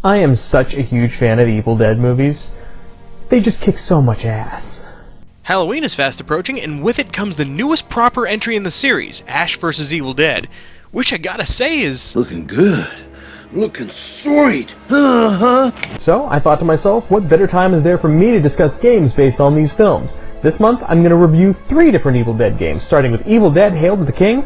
I am such a huge fan of the Evil Dead movies. They just kick so much ass. Halloween is fast approaching, and with it comes the newest proper entry in the series, Ash vs. Evil Dead, which I gotta say is... looking good. Looking sweet. So, I thought to myself, what better time is there for me to discuss games based on these films? This month, I'm going to review 3 different Evil Dead games, starting with Evil Dead Hail to the King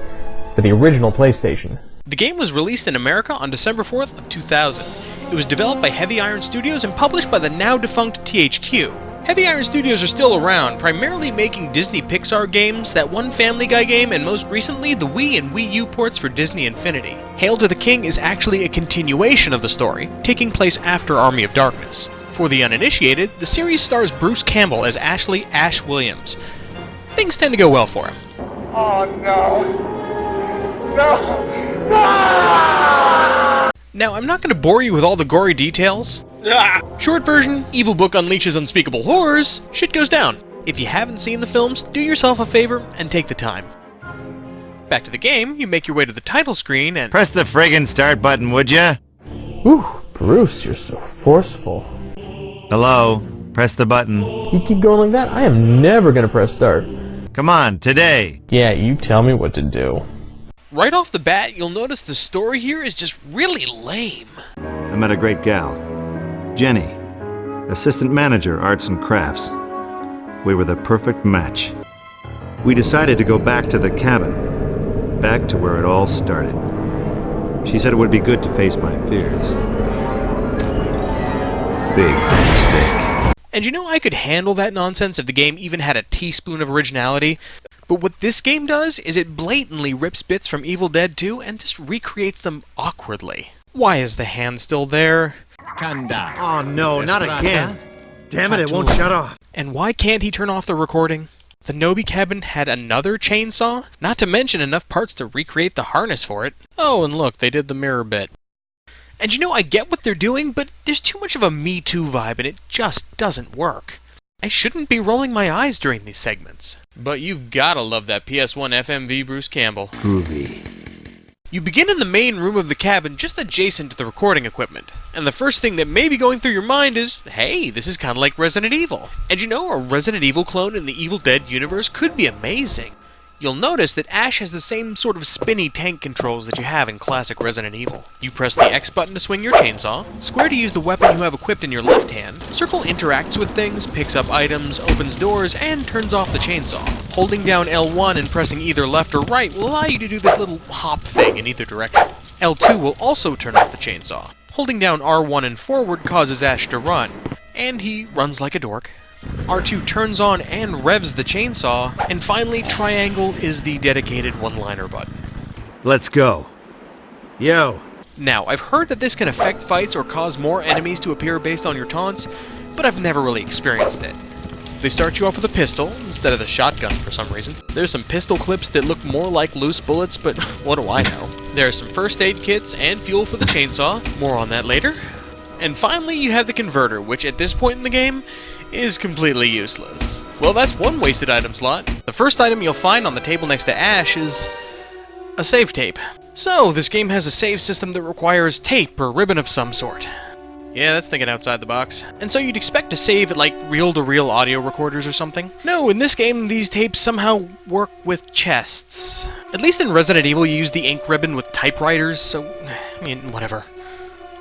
for the original PlayStation. The game was released in America on December 4th of 2000. It was developed by Heavy Iron Studios and published by the now-defunct THQ. Heavy Iron Studios are still around, primarily making Disney Pixar games, that one Family Guy game, and most recently the Wii and Wii U ports for Disney Infinity. Hail to the King is actually a continuation of the story, taking place after Army of Darkness. For the uninitiated, the series stars Bruce Campbell as Ashley Ash Williams. Things tend to go well for him. Oh no! No! No! Now, I'm not going to bore you with all the gory details. Short version, Evil Book unleashes unspeakable horrors, shit goes down. If you haven't seen the films, do yourself a favor and take the time. Back to the game, you make your way to the title screen and... press the friggin' start button, would ya? Whew, Bruce, you're so forceful. Hello? Press the button. You keep going like that, I am never gonna press start. Come on, today. Yeah, you tell me what to do. Right off the bat, you'll notice the story here is just really lame. I met a great gal, Jenny, assistant manager, arts and crafts. We were the perfect match. We decided to go back to the cabin, back to where it all started. She said it would be good to face my fears. Big mistake. And you know, I could handle that nonsense if the game even had a teaspoon of originality. But what this game does is it blatantly rips bits from Evil Dead 2 and just recreates them awkwardly. Why is the hand still there? Oh no, not again. Damn it, it won't shut off. And why can't he turn off the recording? The Nobi cabin had another chainsaw? Not to mention enough parts to recreate the harness for it. Oh, and look, they did the mirror bit. And you know, I get what they're doing, but there's too much of a Me Too vibe and it just doesn't work. I shouldn't be rolling my eyes during these segments. But you've gotta love that PS1 FMV Bruce Campbell. Groovy. You begin in the main room of the cabin just adjacent to the recording equipment. And the first thing that may be going through your mind is, hey, this is kinda like Resident Evil. And you know, a Resident Evil clone in the Evil Dead universe could be amazing. You'll notice that Ash has the same sort of spinny tank controls that you have in classic Resident Evil. You press the X button to swing your chainsaw, square to use the weapon you have equipped in your left hand, circle interacts with things, picks up items, opens doors, and turns off the chainsaw. Holding down L1 and pressing either left or right will allow you to do this little hop thing in either direction. L2 will also turn off the chainsaw. Holding down R1 and forward causes Ash to run, and he runs like a dork. R2 turns on and revs the chainsaw, and finally, triangle is the dedicated one-liner button. Let's go. Yo. Now, I've heard that this can affect fights or cause more enemies to appear based on your taunts, but I've never really experienced it. They start you off with a pistol instead of the shotgun for some reason. There's some pistol clips that look more like loose bullets, but what do I know? There are some first aid kits and fuel for the chainsaw, more on that later. And finally, you have the converter, which at this point in the game is completely useless. Well, that's one wasted item slot. The first item you'll find on the table next to Ash is a save tape. So, this game has a save system that requires tape or ribbon of some sort. Yeah, that's thinking outside the box. And so you'd expect to save at like reel-to-reel audio recorders or something. No, in this game, these tapes somehow work with chests. At least in Resident Evil, you use the ink ribbon with typewriters, so, I mean, whatever.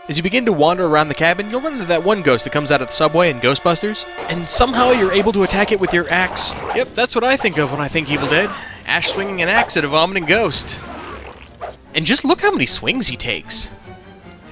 As you begin to wander around the cabin, you'll run into that one ghost that comes out of the subway in Ghostbusters, and somehow you're able to attack it with your axe. Yep, that's what I think of when I think Evil Dead. Ash swinging an axe at a vomiting ghost. And just look how many swings he takes.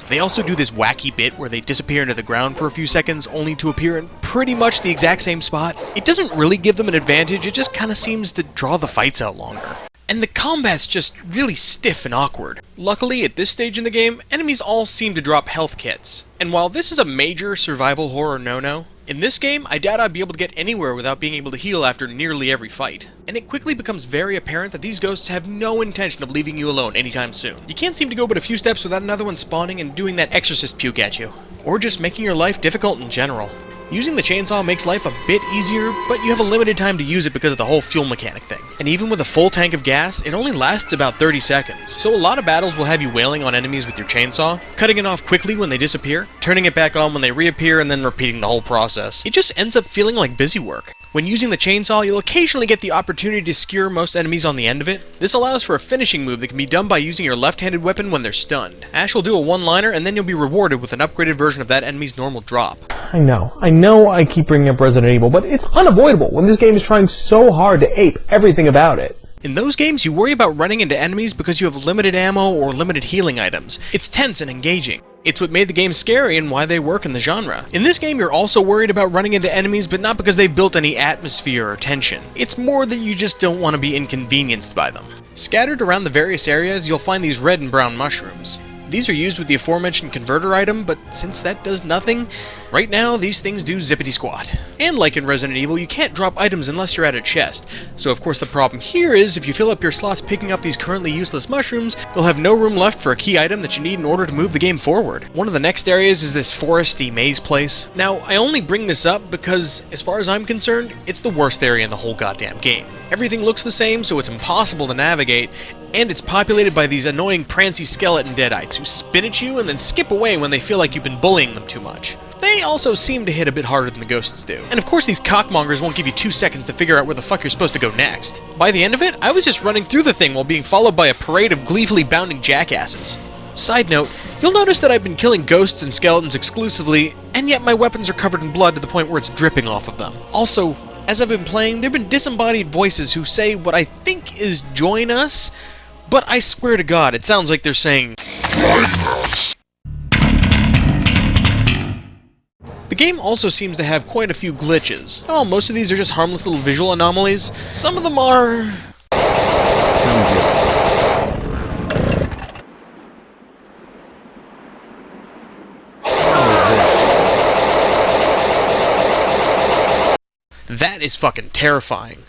They also do this wacky bit where they disappear into the ground for a few seconds, only to appear in pretty much the exact same spot. It doesn't really give them an advantage, it just kinda seems to draw the fights out longer. And the combat's just really stiff and awkward. Luckily, at this stage in the game, enemies all seem to drop health kits. And while this is a major survival horror no-no, in this game, I doubt I'd be able to get anywhere without being able to heal after nearly every fight. And it quickly becomes very apparent that these ghosts have no intention of leaving you alone anytime soon. You can't seem to go but a few steps without another one spawning and doing that exorcist puke at you. Or just making your life difficult in general. Using the chainsaw makes life a bit easier, but you have a limited time to use it because of the whole fuel mechanic thing. And even with a full tank of gas, it only lasts about 30 seconds. So a lot of battles will have you wailing on enemies with your chainsaw, cutting it off quickly when they disappear, turning it back on when they reappear, and then repeating the whole process. It just ends up feeling like busy work. When using the chainsaw, you'll occasionally get the opportunity to skewer most enemies on the end of it. This allows for a finishing move that can be done by using your left-handed weapon when they're stunned. Ash will do a one-liner, and then you'll be rewarded with an upgraded version of that enemy's normal drop. I know I keep bringing up Resident Evil, but it's unavoidable when this game is trying so hard to ape everything about it. In those games, you worry about running into enemies because you have limited ammo or limited healing items. It's tense and engaging. It's what made the game scary and why they work in the genre. In this game, you're also worried about running into enemies, but not because they've built any atmosphere or tension. It's more that you just don't want to be inconvenienced by them. Scattered around the various areas, you'll find these red and brown mushrooms. These are used with the aforementioned converter item, but since that does nothing, right now these things do zippity squat. And like in Resident Evil, you can't drop items unless you're at a chest. So of course the problem here is, if you fill up your slots picking up these currently useless mushrooms, you'll have no room left for a key item that you need in order to move the game forward. One of the next areas is this foresty maze place. Now, I only bring this up because, as far as I'm concerned, it's the worst area in the whole goddamn game. Everything looks the same, so it's impossible to navigate, and it's populated by these annoying prancy skeleton deadites who spin at you and then skip away when they feel like you've been bullying them too much. They also seem to hit a bit harder than the ghosts do. And of course these cockmongers won't give you 2 seconds to figure out where the fuck you're supposed to go next. By the end of it, I was just running through the thing while being followed by a parade of gleefully bounding jackasses. Side note, you'll notice that I've been killing ghosts and skeletons exclusively, and yet my weapons are covered in blood to the point where it's dripping off of them. Also, as I've been playing, there have been disembodied voices who say what I think is "join us," but I swear to God, it sounds like they're saying "join us." The game also seems to have quite a few glitches. Oh, most of these are just harmless little visual anomalies. Some of them are... That is fucking terrifying.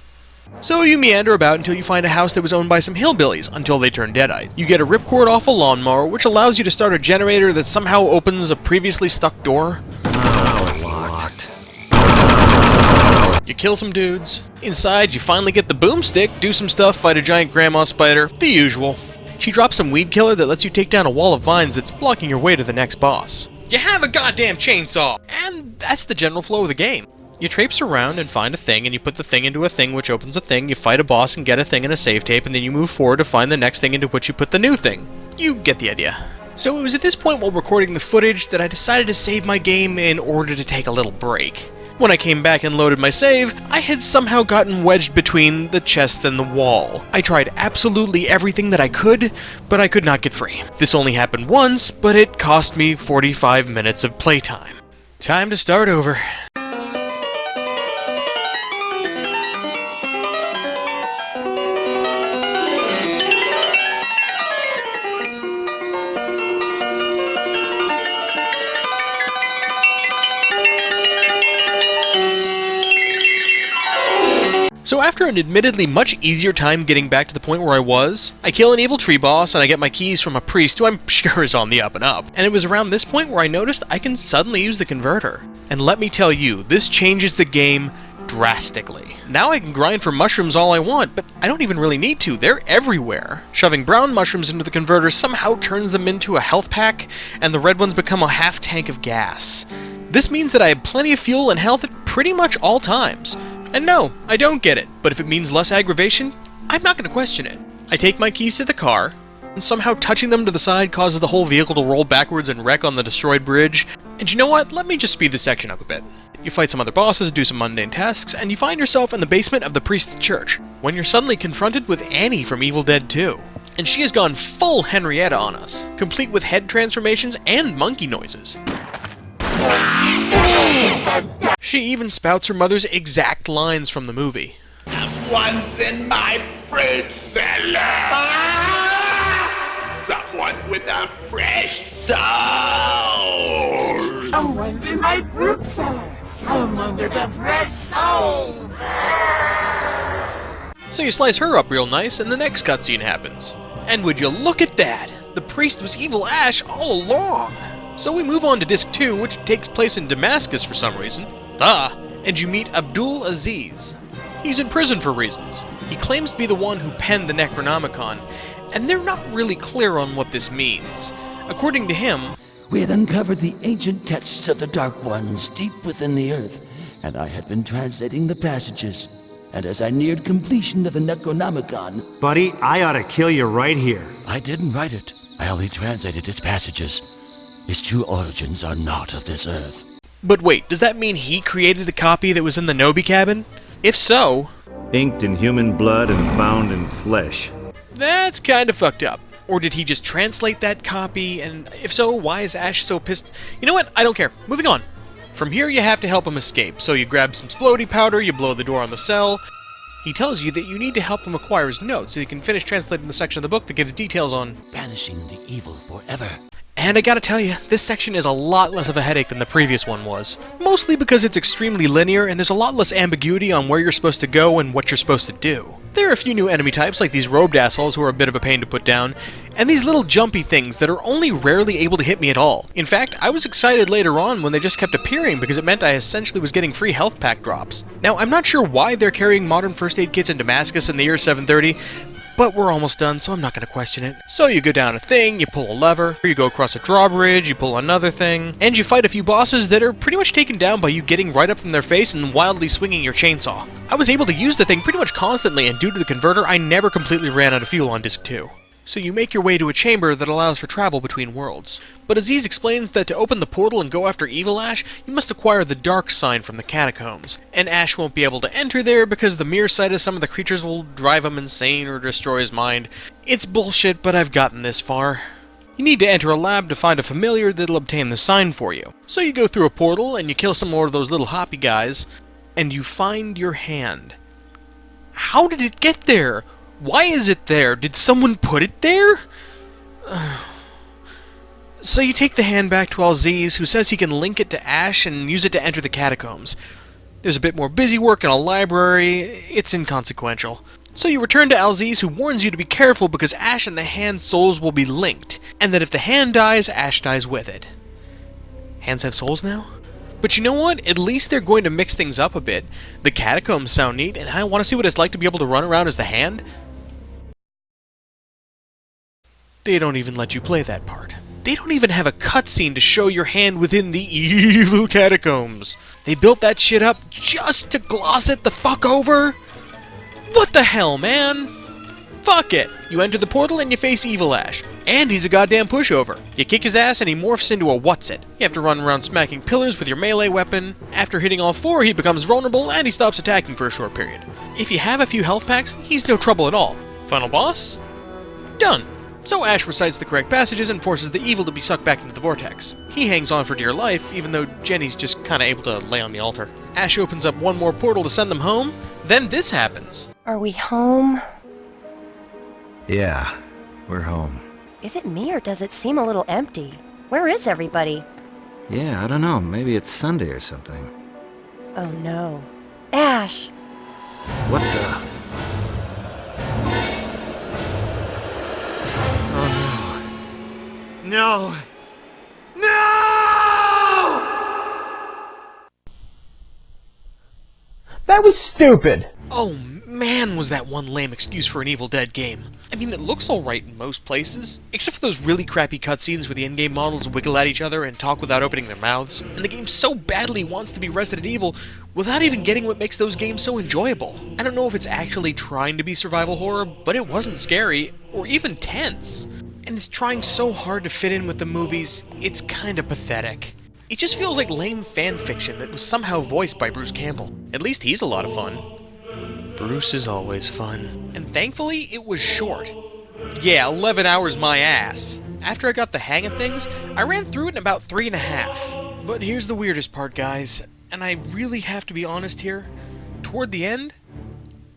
So you meander about until you find a house that was owned by some hillbillies, until they turn deadite. You get a ripcord off a lawnmower, which allows you to start a generator that somehow opens a previously stuck door. Locked. You kill some dudes. Inside, you finally get the boomstick, do some stuff, fight a giant grandma spider, the usual. She drops some weed killer that lets you take down a wall of vines that's blocking your way to the next boss. You have a goddamn chainsaw! And that's the general flow of the game. You traipse around and find a thing, and you put the thing into a thing which opens a thing, you fight a boss and get a thing in a save tape, and then you move forward to find the next thing into which you put the new thing. You get the idea. So it was at this point while recording the footage that I decided to save my game in order to take a little break. When I came back and loaded my save, I had somehow gotten wedged between the chest and the wall. I tried absolutely everything that I could, but I could not get free. This only happened once, but it cost me 45 minutes of playtime. Time to start over. So after an admittedly much easier time getting back to the point where I was, I kill an evil tree boss and I get my keys from a priest who I'm sure is on the up and up. And it was around this point where I noticed I can suddenly use the converter. And let me tell you, this changes the game drastically. Now I can grind for mushrooms all I want, but I don't even really need to. They're everywhere. Shoving brown mushrooms into the converter somehow turns them into a health pack, and the red ones become a half tank of gas. This means that I have plenty of fuel and health at pretty much all times. And no, I don't get it, but if it means less aggravation, I'm not going to question it. I take my keys to the car, and somehow touching them to the side causes the whole vehicle to roll backwards and wreck on the destroyed bridge. And you know what? Let me just speed this section up a bit. You fight some other bosses, do some mundane tasks, and you find yourself in the basement of the priest's church, when you're suddenly confronted with Annie from Evil Dead 2. And she has gone full Henrietta on us, complete with head transformations and monkey noises. She even spouts her mother's exact lines from the movie. Someone's in my fruit cellar. Someone with a fresh soul. Someone's in my fruit cellar. Someone with a fresh soul. So you slice her up real nice, and the next cutscene happens. And would you look at that? The priest was Evil Ash all along. So we move on to Disc 2, which takes place in Damascus for some reason. And you meet Abdul Aziz. He's in prison for reasons. He claims to be the one who penned the Necronomicon, and they're not really clear on what this means. According to him, we had uncovered the ancient texts of the Dark Ones deep within the earth, and I had been translating the passages. And as I neared completion of the Necronomicon... Buddy, I ought to kill you right here. I didn't write it. I only translated its passages. Its true origins are not of this earth. But wait, does that mean he created the copy that was in the Nobi cabin? If so... Inked in human blood and bound in flesh. That's kind of fucked up. Or did he just translate that copy, and if so, why is Ash so pissed? You know what? I don't care. Moving on. From here, you have to help him escape, so you grab some splody powder, you blow the door on the cell. He tells you that you need to help him acquire his notes so he can finish translating the section of the book that gives details on banishing the evil forever. And I gotta tell you, this section is a lot less of a headache than the previous one was. Mostly because it's extremely linear and there's a lot less ambiguity on where you're supposed to go and what you're supposed to do. There are a few new enemy types like these robed assholes who are a bit of a pain to put down, and these little jumpy things that are only rarely able to hit me at all. In fact, I was excited later on when they just kept appearing because it meant I essentially was getting free health pack drops. Now, I'm not sure why they're carrying modern first aid kits in Damascus in the year 730, but we're almost done, so I'm not going to question it. So you go down a thing, you pull a lever, you go across a drawbridge, you pull another thing, and you fight a few bosses that are pretty much taken down by you getting right up in their face and wildly swinging your chainsaw. I was able to use the thing pretty much constantly, and due to the converter, I never completely ran out of fuel on Disc 2. So you make your way to a chamber that allows for travel between worlds. But Aziz explains that to open the portal and go after Evil Ash, you must acquire the Dark Sign from the catacombs. And Ash won't be able to enter there because the mere sight of some of the creatures will drive him insane or destroy his mind. It's bullshit, but I've gotten this far. You need to enter a lab to find a familiar that'll obtain the sign for you. So you go through a portal and you kill some more of those little hoppy guys, and you find your hand. How did it get there? Why is it there? Did someone put it there? So you take the hand back to Aziz, who says he can link it to Ash and use it to enter the catacombs. There's a bit more busy work in a library. It's inconsequential. So you return to Aziz, who warns you to be careful because Ash and the hand's souls will be linked, and that if the hand dies, Ash dies with it. Hands have souls now? But you know what? At least they're going to mix things up a bit. The catacombs sound neat, and I want to see what it's like to be able to run around as the hand. They don't even let you play that part. They don't even have a cutscene to show your hand within the evil catacombs. They built that shit up just to gloss it the fuck over? What the hell, man? Fuck it. You enter the portal and you face Evil Ash. And he's a goddamn pushover. You kick his ass and he morphs into a what's-it. You have to run around smacking pillars with your melee weapon. After hitting all four, he becomes vulnerable and he stops attacking for a short period. If you have a few health packs, he's no trouble at all. Final boss? Done. So Ash recites the correct passages and forces the evil to be sucked back into the vortex. He hangs on for dear life, even though Jenny's just kinda able to lay on the altar. Ash opens up one more portal to send them home, then this happens. Are we home? Yeah, we're home. Is it me or does it seem a little empty? Where is everybody? Yeah, I don't know. Maybe it's Sunday or something. Oh no. Ash! What the? No! No! That was stupid! Oh man, was that one lame excuse for an Evil Dead game. I mean, it looks alright in most places, except for those really crappy cutscenes where the in-game models wiggle at each other and talk without opening their mouths, and the game so badly wants to be Resident Evil without even getting what makes those games so enjoyable. I don't know if it's actually trying to be survival horror, but it wasn't scary, or even tense. And it's trying so hard to fit in with the movies, it's kinda pathetic. It just feels like lame fan fiction that was somehow voiced by Bruce Campbell. At least he's a lot of fun. Bruce is always fun. And thankfully, it was short. Yeah, 11 hours my ass. After I got the hang of things, I ran through it in about 3.5. But here's the weirdest part, guys, and I really have to be honest here. Toward the end,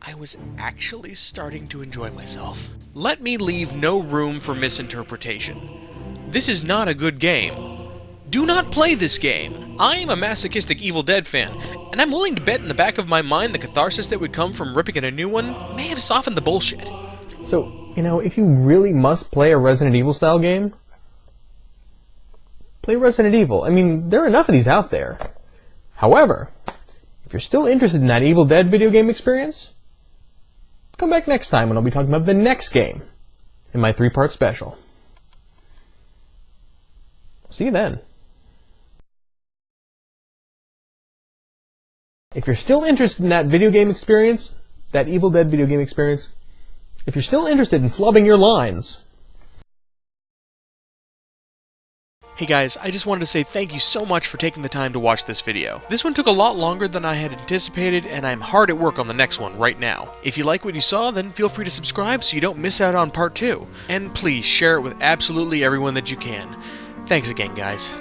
I was actually starting to enjoy myself. Let me leave no room for misinterpretation. This is not a good game. Do not play this game. I am a masochistic Evil Dead fan, and I'm willing to bet in the back of my mind the catharsis that would come from ripping at a new one may have softened the bullshit. So, you know, if you really must play a Resident Evil style game, play Resident Evil. I mean, there are enough of these out there. However, If you're still interested in that Evil Dead video game experience, come back next time when I'll be talking about the next game in my 3-part special. See you then. If you're still interested in that video game experience, that Evil Dead video game experience, if you're still interested in flubbing your lines... Hey guys, I just wanted to say thank you so much for taking the time to watch this video. This one took a lot longer than I had anticipated, and I'm hard at work on the next one right now. If you like what you saw, then feel free to subscribe so you don't miss out on part 2. And please share it with absolutely everyone that you can. Thanks again, guys.